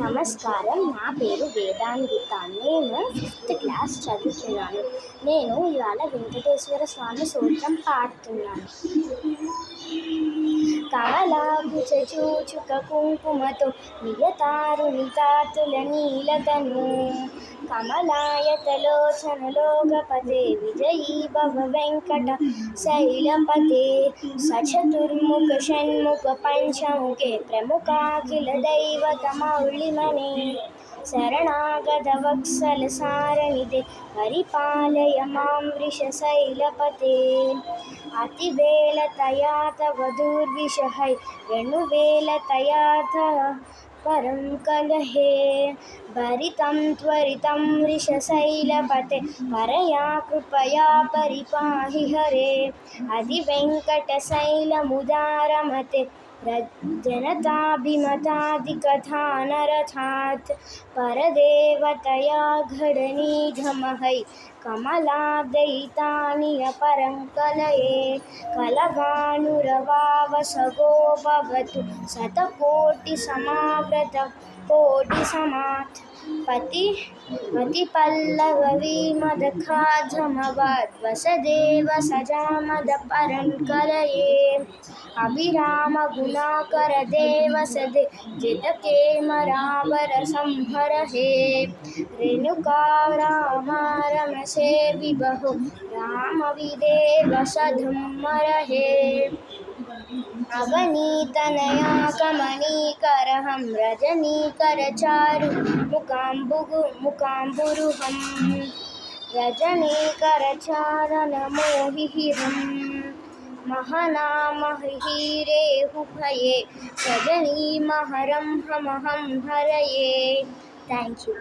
నమస్కారం. నా పేరు వేదాంగిత. నేను 5th క్లాస్ చదువుతున్నాను. నేను ఇవాళ వెంకటేశ్వర స్వామి స్తోత్రం పాడుతున్నాను. కమలాకుచ చూచుక కుంకుమతో నియతారుణితాతుల నీలతను కమలాయతలోచన లోకపతే విజయీ భవ వెంకట శైలపతే సచతుర్ముఖ షణ్ముఖ పంచముఖే ప్రముఖాఖిల దైవత మౌళిమనే శరణాగత వత్సల సారనిదే పరిపాలయ మాం వృషశైలపతే అతివేళతయా తవ దుర్విషహై వేణువేళతయాథ పరం కలహే భరితం త్వరితం వృషశైలపతే పరయా కృపయా పరిపాహి హరే అతి వెంకటశైలముదారమతే जनताभिमतादिकथानरथात् परदेवतया घडनीघमहै कमलादयितानियपरङ्कलये कलभानुरवावसगो भवतु शतकोटिसमावृत कोटिसमात् पतिपल्लवीमदखाधमवद् वसदेव सजामदपरङ्कलये अभिराम गुणाकर देव सदे जितकेमरावर संहर हे रेणुका राम रमसे विभो राम विदेव सधुम्मर हे अगणितनया कमनीकरहं रजनीकर चारु मुकाम्बुरुहं रजनीकर चारण मोहिहिरम् महानामहिरेहुभये सजनीमहरं हमहं हरये. Thank you.